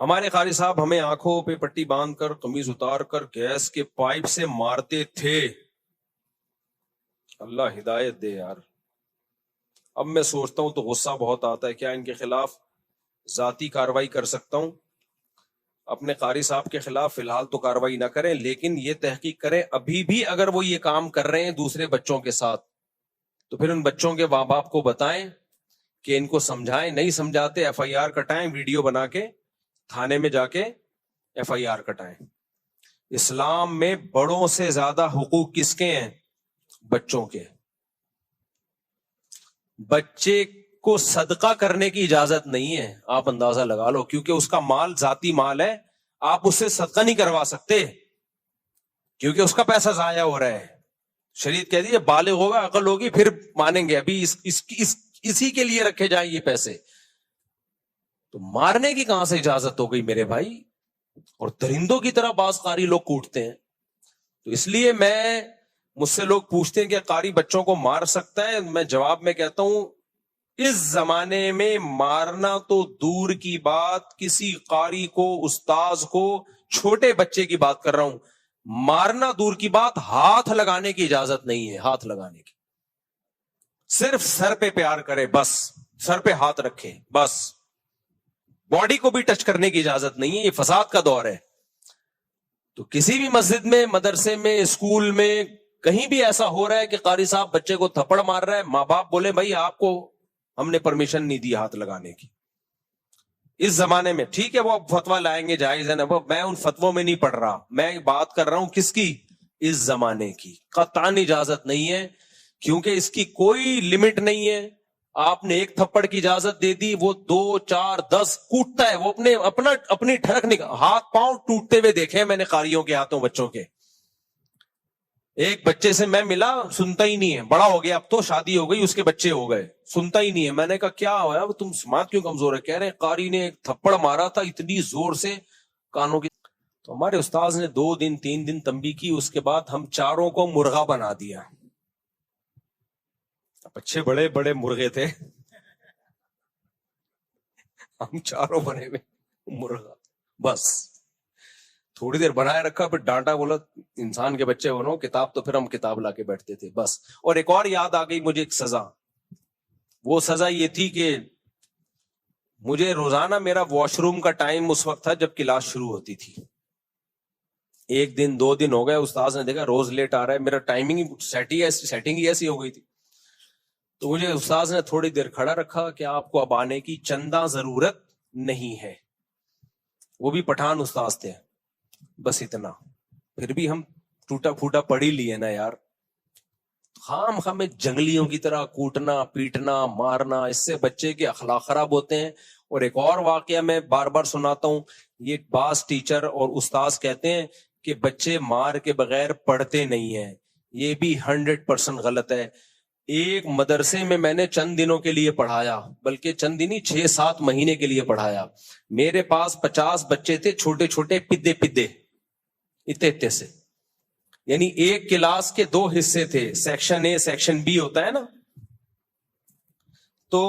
ہمارے قاری صاحب ہمیں آنکھوں پہ پٹی باندھ کر قمیض اتار کر گیس کے پائپ سے مارتے تھے. اللہ ہدایت دے یار. اب میں سوچتا ہوں تو غصہ بہت آتا ہے. کیا ان کے خلاف ذاتی کاروائی کر سکتا ہوں؟ اپنے قاری صاحب کے خلاف فی الحال تو کاروائی نہ کریں، لیکن یہ تحقیق کریں ابھی بھی اگر وہ یہ کام کر رہے ہیں دوسرے بچوں کے ساتھ تو پھر ان بچوں کے ماں باپ کو بتائیں کہ ان کو سمجھائیں. نہیں سمجھاتے ایف آئی آر کٹائیں، ویڈیو بنا کے تھانے میں جا کے ایف آئی آر کٹائیں. اسلام میں بڑوں سے زیادہ حقوق کس کے ہیں؟ بچوں کے. بچے کو صدقہ کرنے کی اجازت نہیں ہے، آپ اندازہ لگا لو، کیونکہ اس کا مال ذاتی مال ہے. آپ اس سے صدقہ نہیں کروا سکتے کیونکہ اس کا پیسہ ضائع ہو رہا ہے. شریعت کہہ دیجیے بالغ ہوگا، عقل ہوگی پھر مانیں گے، ابھی اسی کے لیے رکھے جائیں یہ پیسے. تو مارنے کی کہاں سے اجازت ہو گئی میرے بھائی؟ اور درندوں کی طرح بعض قاری لوگ کوٹتے ہیں. تو اس لیے مجھ سے لوگ پوچھتے ہیں کہ قاری بچوں کو مار سکتا ہے؟ میں جواب میں کہتا ہوں اس زمانے میں مارنا تو دور کی بات، کسی قاری کو، استاذ کو، چھوٹے بچے کی بات کر رہا ہوں، مارنا دور کی بات، ہاتھ لگانے کی اجازت نہیں ہے. ہاتھ لگانے کی صرف سر پہ پیار کرے بس، سر پہ ہاتھ رکھے بس، باڈی کو بھی ٹچ کرنے کی اجازت نہیں ہے. یہ فساد کا دور ہے. تو کسی بھی مسجد میں، مدرسے میں، اسکول میں کہیں بھی ایسا ہو رہا ہے کہ قاری صاحب بچے کو تھپڑ مار رہا ہے، ماں باپ بولے بھائی آپ کو ہم نے پرمیشن نہیں دی ہاتھ لگانے کی. اس زمانے میں ٹھیک ہے وہ فتویٰ لائیں گے، جائز ہے نا، میں ان فتووں میں نہیں پڑھ رہا، میں بات کر رہا ہوں کس کی؟ اس زمانے کی. قطعاً اجازت نہیں ہے کیونکہ اس کی کوئی لمٹ نہیں ہے. آپ نے ایک تھپڑ کی اجازت دے دی، وہ 2 4 10 کوٹتا ہے، وہ اپنی ٹھڑک نکال، ہاتھ پاؤں ٹوٹتے ہوئے دیکھے میں نے قاریوں کے ہاتھوں بچوں کے. ایک بچے سے میں ملا، سنتا ہی نہیں ہے، بڑا ہو گیا، اب تو شادی ہو گئی، اس کے بچے ہو گئے، سنتا ہی نہیں ہے. میں نے کہا کیا ہوا تم سماعت کیوں کمزور ہے؟ کہہ رہے قاری نے ایک تھپڑ مارا تھا اتنی زور سے کانوں کی. تو ہمارے استاذ نے 2 دن 3 دن تنبیہ کی، اس کے بعد ہم چاروں کو مرغا بنا دیا. اچھے بڑے بڑے مرغے تھے، ہم چاروں بنے ہوئے مرغا. بس تھوڑی دیر بنائے رکھا، پھر ڈانٹا، بولا انسان کے بچے بنو، کتاب تو پھر ہم کتاب لا کے بیٹھتے تھے بس. اور ایک اور یاد آ گئی مجھے ایک سزا. وہ سزا یہ تھی کہ مجھے روزانہ میرا واش روم کا ٹائم اس وقت تھا جب کلاس شروع ہوتی تھی. 1 دن 2 دن ہو گئے، استاذ نے دیکھا روز لیٹ آ رہا ہے، میرا ٹائمنگ سیٹنگ ہی ایسی ہو گئی تھی. تو مجھے استاذ نے تھوڑی دیر کھڑا رکھا کہ آپ کو اب آنے کی چندہ ضرورت نہیں ہے. وہ بھی پٹھان استاذ تھے، بس اتنا. پھر بھی ہم ٹوٹا پھوٹا پڑھ ہی لیے نا یار. خام ہمیں جنگلیوں کی طرح کوٹنا پیٹنا مارنا، اس سے بچے کے اخلاق خراب ہوتے ہیں. اور ایک اور واقعہ میں بار بار سناتا ہوں، یہ بعض ٹیچر اور استاذ کہتے ہیں کہ بچے مار کے بغیر پڑھتے نہیں ہیں. یہ بھی 100% غلط ہے. ایک مدرسے میں نے چند دنوں کے لیے پڑھایا، بلکہ چند دن ہی 6-7 مہینے کے لیے پڑھایا. میرے پاس 50 بچے تھے، چھوٹے چھوٹے پدے پدے اتنے سے، یعنی ایک کلاس کے 2 حصے تھے، سیکشن اے سیکشن بی ہوتا ہے نا. تو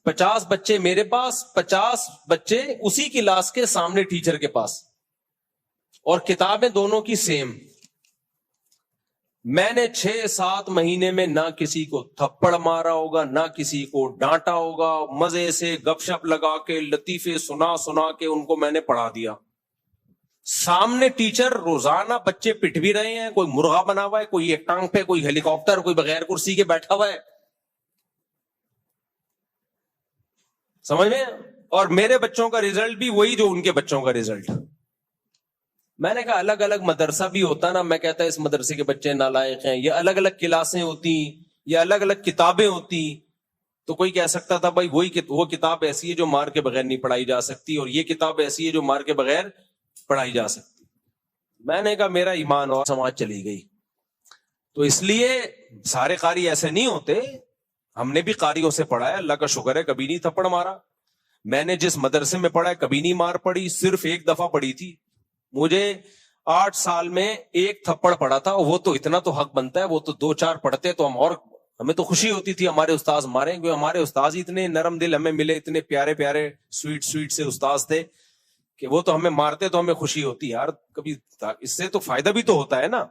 50 بچے میرے پاس، 50 بچے اسی کلاس کے سامنے ٹیچر کے پاس، اور کتابیں دونوں کی سیم. میں نے 6-7 مہینے میں نہ کسی کو تھپڑ مارا ہوگا، نہ کسی کو ڈانٹا ہوگا. مزے سے گپ شپ لگا کے لطیفے سنا کے ان کو میں نے پڑھا دیا. سامنے ٹیچر روزانہ بچے پٹ بھی رہے ہیں، کوئی مرغا بنا ہوا ہے، کوئی ایک ٹانگ پہ، کوئی ہیلی کاپٹر، کوئی بغیر کرسی کے بیٹھا ہوا ہے. سمجھ میں؟ اور میرے بچوں کا ریزلٹ بھی وہی جو ان کے بچوں کا ریزلٹ. میں نے کہا الگ الگ مدرسہ بھی ہوتا نا، میں کہتا اس مدرسے کے بچے نالائق ہیں، یا الگ الگ کلاسیں ہوتی، یا الگ الگ کتابیں ہوتی، تو کوئی کہہ سکتا تھا بھائی وہ کتاب ایسی ہے جو مار کے بغیر نہیں پڑھائی جا سکتی، اور یہ کتاب ایسی ہے جو مار کے بغیر پڑھائی جا سکتی. میں نے کہا میرا ایمان اور سماج چلی گئی. تو اس لیے سارے قاری ایسے نہیں ہوتے. ہم نے بھی قاریوں سے پڑھا ہے، اللہ کا شکر ہے کبھی نہیں تھپڑ مارا. میں نے جس مدرسے میں پڑھا ہے کبھی نہیں مار پڑی، صرف ایک دفعہ پڑی تھی. مجھے 8 سال میں 1 تھپڑ پڑا تھا. وہ تو اتنا تو حق بنتا ہے، وہ تو 2-4 پڑھتے تو ہمیں تو خوشی ہوتی تھی ہمارے استاذ ماریں گے. ہمارے استاذ ہی اتنے نرم دل ہمیں ملے، اتنے پیارے پیارے سویٹ سے استاذ تھے. کہ وہ تو ہمیں مارتے تو ہمیں خوشی ہوتی یار, کبھی اس سے تو فائدہ بھی تو ہوتا ہے نا,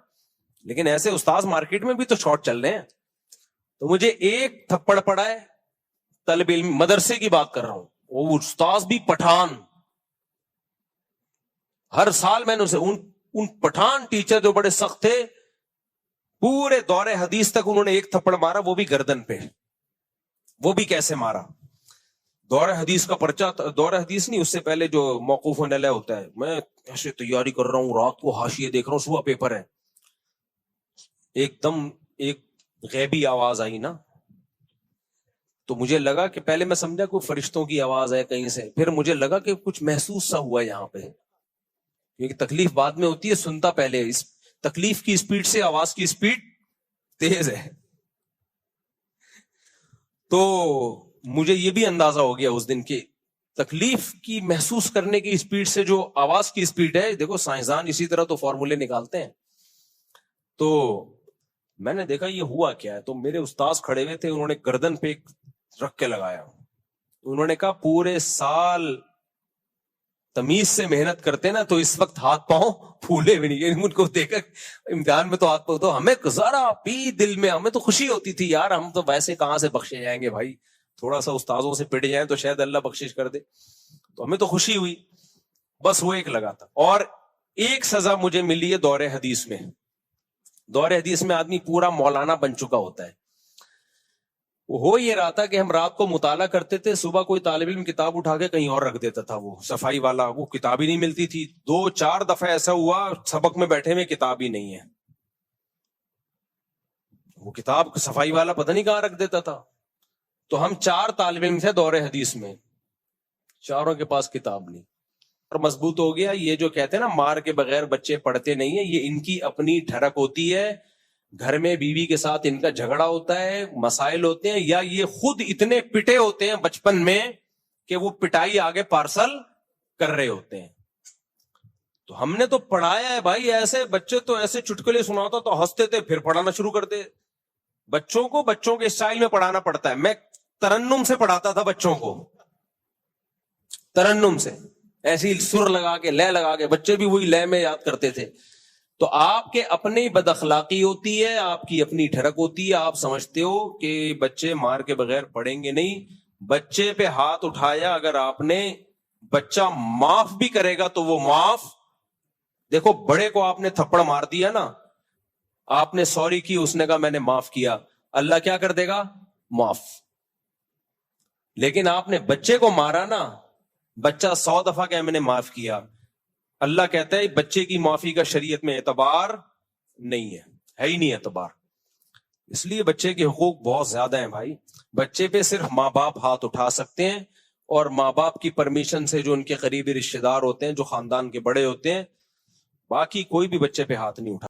لیکن ایسے استاذ مارکیٹ میں بھی تو شارٹ چل رہے ہیں. تو مجھے ایک تھپڑ پڑا ہے, طالب علم مدرسے کی بات کر رہا ہوں, وہ استاذ بھی پٹھان, ہر سال میں نے اسے ان پٹھان ٹیچر جو بڑے سخت تھے, پورے دور حدیث تک انہوں نے ایک تھپڑ مارا, وہ بھی گردن پہ. وہ بھی کیسے مارا؟ دور حدیث کا پرچہ, دور حدیث نہیں, اس سے پہلے جو موقوف علیہ ہوتا ہے, میں ایسے تیاری کر رہا ہوں, رات کو حاشیے دیکھ رہا ہوں, صبح پیپر ہے, ایک دم ایک غیبی آواز آئی نا, تو مجھے لگا کہ پہلے میں سمجھا کوئی فرشتوں کی آواز ہے کہیں سے, پھر مجھے لگا کہ کچھ محسوس سا ہوا یہاں پہ, کیونکہ تکلیف بعد میں ہوتی ہے, سنتا پہلے. اس تکلیف کی اسپیڈ سے آواز کی اسپیڈ تیز ہے. تو مجھے یہ بھی اندازہ ہو گیا اس دن کی تکلیف کی محسوس کرنے کی اسپیڈ سے جو آواز کی اسپیڈ ہے, دیکھو سائنسدان اسی طرح تو فارمولے نکالتے ہیں. تو میں نے دیکھا یہ ہوا کیا ہے, تو میرے استاذ کھڑے ہوئے تھے, انہوں نے گردن پہ رکھ کے لگایا, انہوں نے کہا پورے سال تمیز سے محنت کرتے نا تو اس وقت ہاتھ پاؤں پھولے بھی نہیں. ان کو دیکھا امتحان میں تو ہاتھ پاؤں, تو ہمیں ذرا بھی دل میں ہمیں تو خوشی ہوتی تھی یار, ہم تو ویسے کہاں سے بخشے جائیں گے بھائی, تھوڑا سا استاذوں سے پٹ جائیں تو شاید اللہ بخشش کر دے, تو ہمیں تو خوشی ہوئی. بس وہ ایک لگا تھا. اور ایک سزا مجھے ملی ہے دور حدیث میں. دور حدیث میں آدمی پورا مولانا بن چکا ہوتا ہے. ہو یہ رہا تھا کہ ہم رات کو مطالعہ کرتے تھے, صبح کوئی طالب علم کتاب اٹھا کے کہیں اور رکھ دیتا تھا, وہ صفائی والا, وہ کتاب ہی نہیں ملتی تھی. 2-4 دفعہ ایسا ہوا سبق میں بیٹھے میں کتاب ہی نہیں ہے, وہ کتاب صفائی والا پتہ نہیں کہاں رکھ دیتا تھا. تو ہم 4 طالب علم تھے دور حدیث میں, چاروں کے پاس کتاب نہیں. اور مضبوط ہو گیا. یہ جو کہتے ہیں نا مار کے بغیر بچے پڑھتے نہیں ہیں, یہ ان کی اپنی ٹھڑک ہوتی ہے, گھر میں بیوی کے ساتھ ان کا جھگڑا ہوتا ہے, مسائل ہوتے ہیں, یا یہ خود اتنے پٹے ہوتے ہیں بچپن میں کہ وہ پٹائی آگے پارسل کر رہے ہوتے ہیں. تو ہم نے تو پڑھایا ہے بھائی, ایسے بچے تو ایسے چٹکلے سناتا تو ہنستے تھے, پھر پڑھانا شروع کرتے. بچوں کو بچوں کے اسٹائل میں پڑھانا پڑتا ہے. میں ترنم سے پڑھاتا تھا بچوں کو, ترنم سے, ایسی سر لگا کے لے لگا کے, بچے بھی وہی لے میں یاد کرتے تھے. تو آپ کے اپنی بد اخلاقی ہوتی ہے, آپ کی اپنی ٹھڑک ہوتی ہے. آپ سمجھتے ہو کہ بچے مار کے بغیر پڑھیں گے نہیں. بچے پہ ہاتھ اٹھایا, اگر آپ نے, بچہ معاف بھی کرے گا تو وہ معاف. دیکھو بڑے کو آپ نے تھپڑ مار دیا نا, آپ نے سوری کی, اس نے کہا میں نے معاف کیا, اللہ کیا کر دے گا؟ معاف. لیکن آپ نے بچے کو مارا نا, بچہ 100 دفعہ کہ میں نے معاف کیا, اللہ کہتا ہے بچے کی معافی کا شریعت میں اعتبار نہیں ہے, ہے ہی نہیں اعتبار. اس لیے بچے کے حقوق بہت زیادہ ہیں بھائی. بچے پہ صرف ماں باپ ہاتھ اٹھا سکتے ہیں, اور ماں باپ کی پرمیشن سے جو ان کے قریبی رشتے دار ہوتے ہیں, جو خاندان کے بڑے ہوتے ہیں, باقی کوئی بھی بچے پہ ہاتھ نہیں اٹھا.